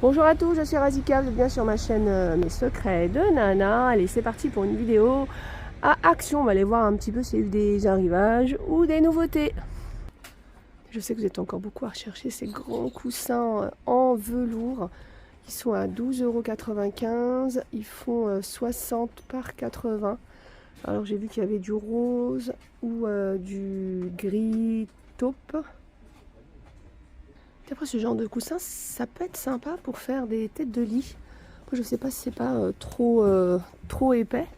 Bonjour à tous, je suis Razika, vous êtes bien sur ma chaîne Mes Secrets de Nana. Allez, c'est parti pour une vidéo à action. On va aller voir un petit peu s'il y a eu des arrivages ou des nouveautés. Je sais que vous êtes encore beaucoup à rechercher ces grands coussins en velours. Ils sont à 12,95 €. Ils font 60 par 80. Alors j'ai vu qu'il y avait du rose ou du gris taupe. Après, ce genre de coussin, ça peut être sympa pour faire des têtes de lit. Après, je sais pas si c'est pas trop épais,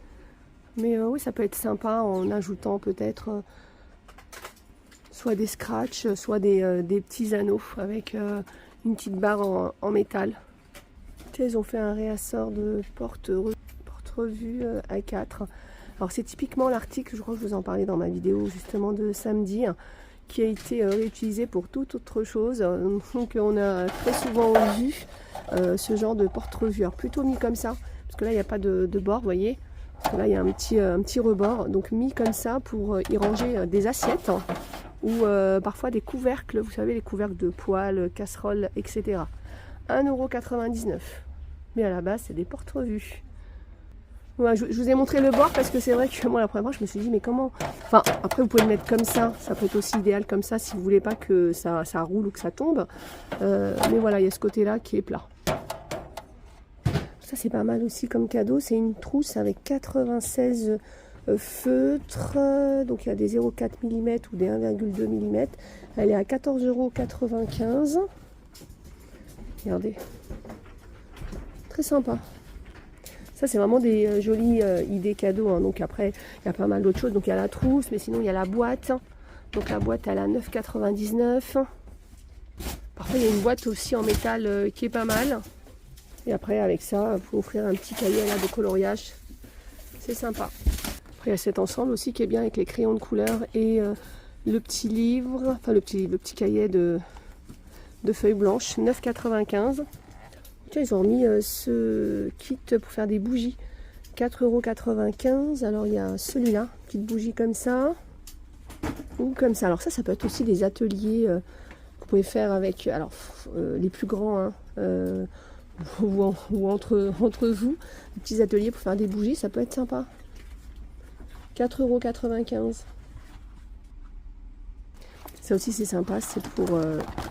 mais oui, ça peut être sympa en ajoutant peut-être soit des scratchs, soit des petits anneaux avec une petite barre en métal. Tiens, ils ont fait un réassort de porte-revue A4. Alors c'est typiquement l'article, je crois que je vous en parlais dans ma vidéo justement de samedi, qui a été réutilisé pour toute autre chose. Donc on a très souvent vu ce genre de porte-revue. Alors plutôt mis comme ça, parce que là il n'y a pas de bord, vous voyez. Parce que là il y a un petit rebord. Donc mis comme ça pour y ranger des assiettes ou parfois des couvercles, vous savez, les couvercles de poêles, casseroles, etc. 1,99 €. Mais à la base c'est des porte-revues. Ouais, je vous ai montré le bord parce que c'est vrai que moi la première fois je me suis dit mais comment. Enfin après vous pouvez le mettre comme ça peut être aussi idéal comme ça si vous voulez pas que ça roule ou que ça tombe. Mais voilà, il y a ce côté là qui est plat. Ça c'est pas mal aussi comme cadeau, c'est une trousse avec 96 feutres. Donc il y a des 0,4 mm ou des 1,2 mm. Elle est à 14,95 €. Regardez. Très sympa. Ça, c'est vraiment des jolies idées cadeaux. Hein. Donc après, il y a pas mal d'autres choses. Donc il y a la trousse, mais sinon il y a la boîte. Donc la boîte, elle a 9,99 €. Parfois, il y a une boîte aussi en métal qui est pas mal. Et après, avec ça, vous pouvez offrir un petit cahier là, de coloriage. C'est sympa. Après, il y a cet ensemble aussi qui est bien avec les crayons de couleur et le petit livre, enfin le petit cahier de feuilles blanches, 9,95 €. Tiens, ils ont remis ce kit pour faire des bougies, 4,95 €. Alors il y a celui-là, petite bougie comme ça, ou comme ça. Alors ça peut être aussi des ateliers que vous pouvez faire avec, alors les plus grands, hein, ou entre vous, des petits ateliers pour faire des bougies, ça peut être sympa. 4,95 €. Ça aussi c'est sympa, c'est pour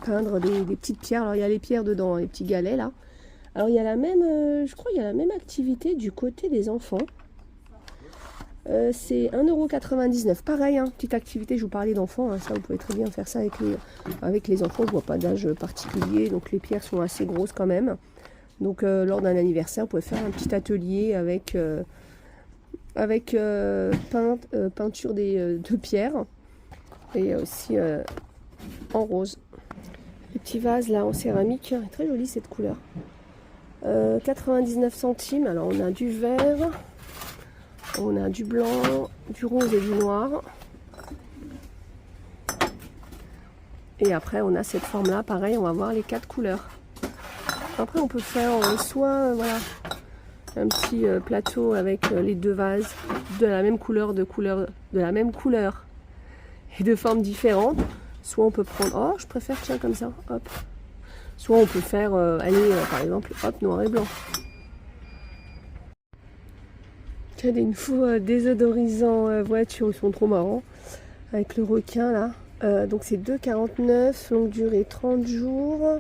peindre des petites pierres. Alors il y a les pierres dedans, hein, les petits galets là. Alors il y a la même, je crois il y a la même activité du côté des enfants. C'est 1,99 €. Pareil, hein, petite activité, je vous parlais d'enfants, hein, ça vous pouvez très bien faire ça avec les enfants. Je vois pas d'âge particulier, donc les pierres sont assez grosses quand même. Donc lors d'un anniversaire, vous pouvez faire un petit atelier avec peinture de pierres et aussi en rose. Les petits vases là en céramique, très jolie cette couleur. 99 centimes. Alors on a du vert, on a du blanc, du rose et du noir. Et après on a cette forme là, pareil, on va voir les 4 couleurs. Après on peut faire soit voilà, un petit plateau avec les deux vases de la même couleur, et de formes différentes. Soit on peut prendre, oh je préfère tiens comme ça, hop. Soit on peut faire, par exemple, hop, noir et blanc. Tiens, des nouveaux désodorisants voiture, ils sont trop marrants. Avec le requin là. Donc c'est 2,49 €, longue durée 30 jours.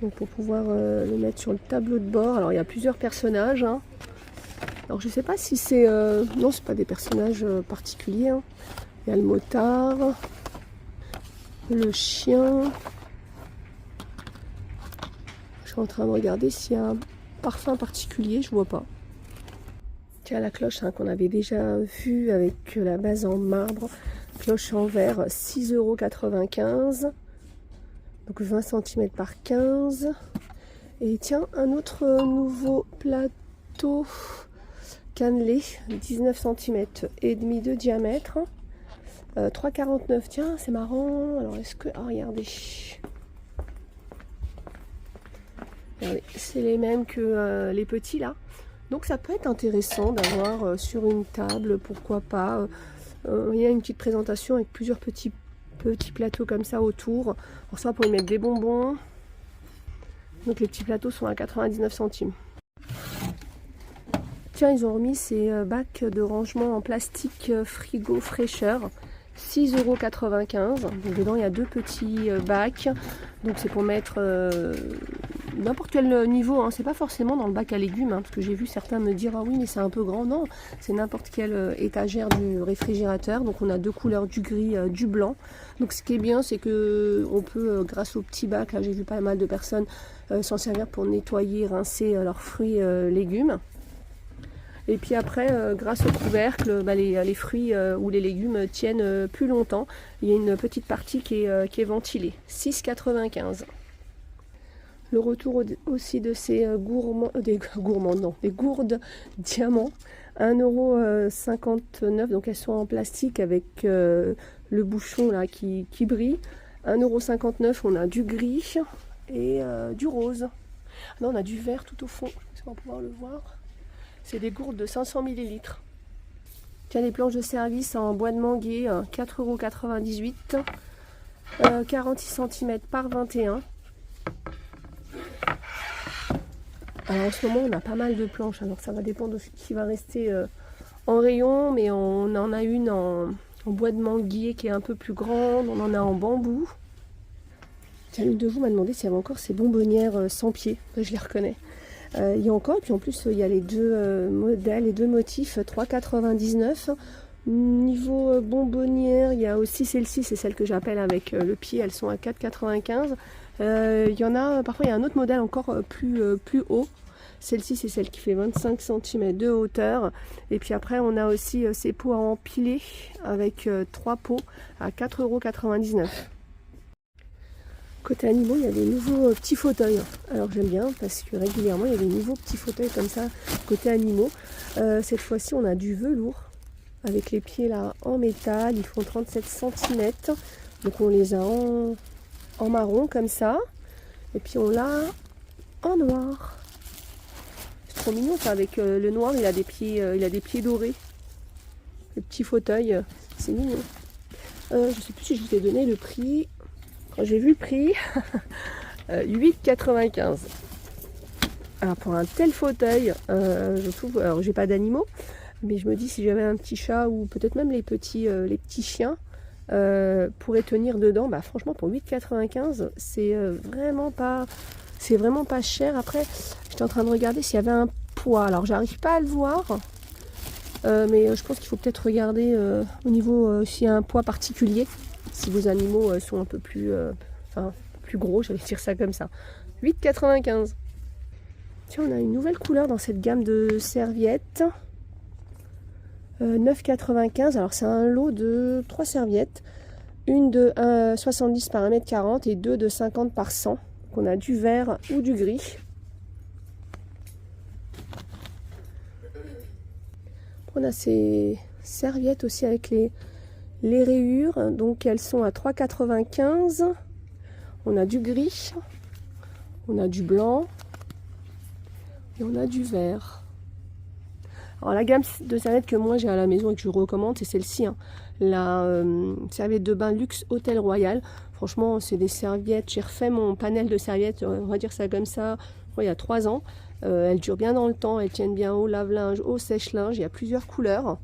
Donc pour pouvoir le mettre sur le tableau de bord. Alors il y a plusieurs personnages. Hein. Alors je sais pas si c'est... non, c'est pas des personnages particuliers. Hein. Il y a le motard, le chien. Je suis en train de regarder s'il y a un parfum particulier, je vois pas. Tiens, la cloche hein, qu'on avait déjà vue avec la base en marbre. Cloche en verre, 6,95 €. Donc 20 cm par 15. Et tiens, un autre nouveau plateau cannelé, 19 cm et demi de diamètre. 3,49 €. Tiens, c'est marrant. Alors est-ce que... Ah, regardez. C'est les mêmes que les petits là. Donc ça peut être intéressant d'avoir sur une table, pourquoi pas. Il y a une petite présentation avec plusieurs petits plateaux comme ça autour. Alors ça pour y mettre des bonbons, Donc les petits plateaux sont à 99 centimes. Tiens, ils ont remis ces bacs de rangement en plastique frigo fraîcheur. 6,95 €. Donc dedans il y a 2 petits bacs. Donc c'est pour mettre n'importe quel niveau, hein. C'est pas forcément dans le bac à légumes, hein, parce que j'ai vu certains me dire ah oui mais c'est un peu grand. Non, c'est n'importe quelle étagère du réfrigérateur. Donc on a 2 couleurs, du gris, du blanc. Donc ce qui est bien c'est que on peut grâce au petit bac, là j'ai vu pas mal de personnes s'en servir pour nettoyer, rincer leurs fruits, légumes. Et puis après, grâce au couvercle, les fruits ou les légumes tiennent plus longtemps. Il y a une petite partie qui est ventilée. 6,95 €. Le retour aussi de ces des gourdes diamants. 1,59 €. Donc elles sont en plastique avec le bouchon là qui brille. 1,59 €. On a du gris et du rose. Là on a du vert tout au fond. Je sais pas si on va pouvoir le voir. C'est des gourdes de 500 ml. Tiens, les planches de service en bois de manguier, 4,98 €. 46 cm par 21. Alors en ce moment, on a pas mal de planches. Alors ça va dépendre de ce qui va rester en rayon. Mais on en a une en bois de manguier qui est un peu plus grande. On en a en bambou. Tiens, l'une de vous m'a demandé s'il y avait encore ces bonbonnières sans pied. Je les reconnais. Il y a encore, et puis en plus il y a les deux modèles, les deux motifs, 3,99 €. Niveau bonbonnière, il y a aussi celle-ci, c'est celle que j'appelle avec le pied, elles sont à 4,95 €. Il y en a, parfois il y a un autre modèle encore plus haut. Celle-ci c'est celle qui fait 25 cm de hauteur. Et puis après on a aussi ces pots à empiler avec 3 pots à 4,99 €. Côté animaux, il y a des nouveaux petits fauteuils. Alors j'aime bien parce que régulièrement il y a des nouveaux petits fauteuils comme ça côté animaux. Cette fois-ci on a du velours avec les pieds là en métal. Ils font 37 cm. Donc on les a en marron comme ça. Et puis on l'a en noir. C'est trop mignon ça, avec le noir il a des pieds dorés. Le petit fauteuil, c'est mignon. Je sais plus si je vous ai donné le prix. Quand j'ai vu le prix, 8,95 €. Alors pour un tel fauteuil, je trouve, alors j'ai pas d'animaux, mais je me dis si j'avais un petit chat ou peut-être même les petits chiens pourraient tenir dedans, bah franchement pour 8,95 €, c'est vraiment pas cher. Après, j'étais en train de regarder s'il y avait un poids. Alors j'arrive pas à le voir, mais je pense qu'il faut peut-être regarder au niveau s'il y a un poids particulier. Si vos animaux sont un peu plus, plus gros, j'allais dire ça comme ça. 8,95 €. Tiens, on a une nouvelle couleur dans cette gamme de serviettes. 9,95 €. Alors c'est un lot de 3 serviettes. Une de 1,70 par 1,40 m et deux de 50 par 100. Donc on a du vert ou du gris. On a ces serviettes aussi avec les rayures, donc elles sont à 3,95 €. On a du gris, on a du blanc et on a du vert. Alors la gamme de serviettes que moi j'ai à la maison et que je recommande, c'est celle-ci, hein. La serviette de bain luxe Hôtel Royal. Franchement c'est des serviettes, j'ai refait mon panel de serviettes, on va dire ça comme ça, il y a 3 ans. Elles durent bien dans le temps, elles tiennent bien au lave-linge, au sèche-linge, il y a plusieurs couleurs.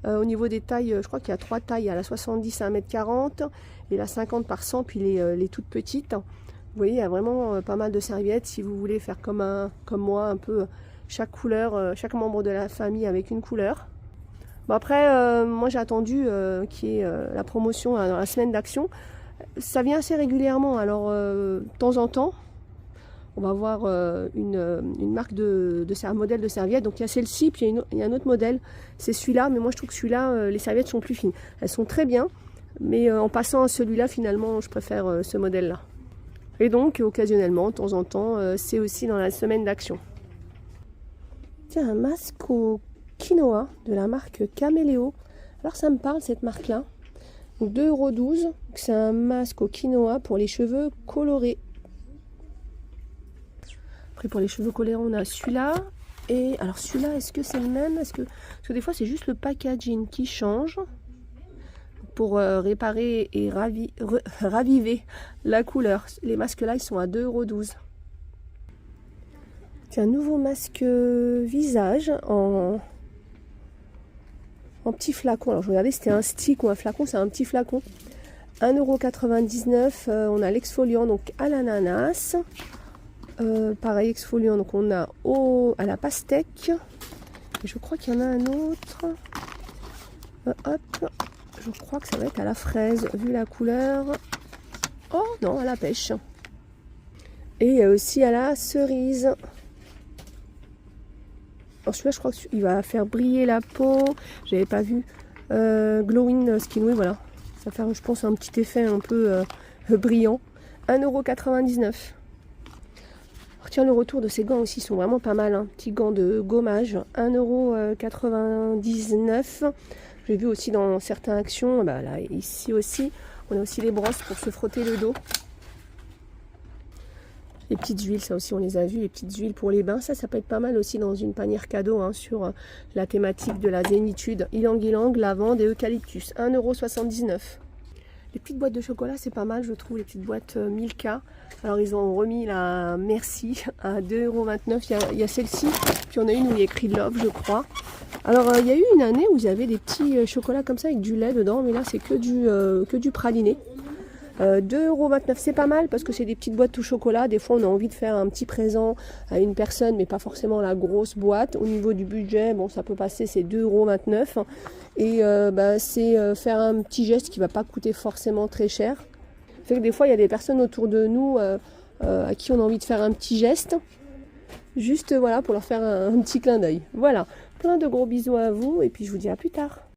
Au niveau des tailles, je crois qu'il y a 3 tailles, il y a la 70 à 1,40 m et la 50 par 100, puis les toutes petites. Vous voyez, il y a vraiment pas mal de serviettes si vous voulez faire comme moi, un peu chaque couleur, chaque membre de la famille avec une couleur. Bon après, moi j'ai attendu qu'il y ait la promotion dans la semaine d'action. Ça vient assez régulièrement, alors de temps en temps, on va voir une marque un modèle de serviette. Donc il y a celle-ci, puis il y a un autre modèle, c'est celui-là, mais moi je trouve que celui-là, les serviettes sont plus fines. Elles sont très bien, mais en passant à celui-là, finalement, je préfère ce modèle-là. Et donc, occasionnellement, de temps en temps, c'est aussi dans la semaine d'action. Tiens, un masque au quinoa de la marque Caméléo. Alors ça me parle cette marque-là. Donc 2,12 €. C'est un masque au quinoa pour les cheveux colorés. Après pour les cheveux colorés, on a celui-là. Et alors celui-là, est-ce que c'est le même? Parce que des fois c'est juste le packaging qui change. Pour réparer et raviver la couleur. Les masques là, ils sont à 2,12 €. C'est un nouveau masque visage en petit flacon. Alors je regardais si c'était un stick ou un flacon, c'est un petit flacon. 1,99 €. On a l'exfoliant donc à l'ananas. Pareil exfoliant, donc on a à la pastèque. Et je crois qu'il y en a un autre. Hop, je crois que ça va être à la fraise, vu la couleur. Oh non, à la pêche. Et aussi à la cerise. Alors celui-là, je crois qu'il va faire briller la peau. J'avais pas vu. Glowing Skin, oui, voilà. Ça va faire, je pense, un petit effet un peu brillant. 1,99 €. Tiens, le retour de ces gants aussi sont vraiment pas mal. Hein. Petits gants de gommage, 1,99 €. J'ai vu aussi dans certaines actions, bah là, ici aussi, on a aussi les brosses pour se frotter le dos. Les petites huiles, ça aussi on les a vues, les petites huiles pour les bains. Ça peut être pas mal aussi dans une panière cadeau hein, sur la thématique de la zénitude. Ylang-ylang, lavande et eucalyptus, 1,79 €. Les petites boîtes de chocolat, c'est pas mal, je trouve, les petites boîtes Milka. Alors, ils ont remis la Merci à 2,29 €. Il y a celle-ci, puis on a une où il y a écrit Love, je crois. Alors, il y a eu une année où il y avait des petits chocolats comme ça avec du lait dedans, mais là, c'est que du praliné. 2,29 €, c'est pas mal parce que c'est des petites boîtes tout chocolat. Des fois, on a envie de faire un petit présent à une personne, mais pas forcément la grosse boîte. Au niveau du budget, bon, ça peut passer, c'est 2,29 €. Et c'est faire un petit geste qui va pas coûter forcément très cher. Fait que des fois, il y a des personnes autour de nous à qui on a envie de faire un petit geste. Juste voilà, pour leur faire un petit clin d'œil. Voilà, plein de gros bisous à vous et puis je vous dis à plus tard.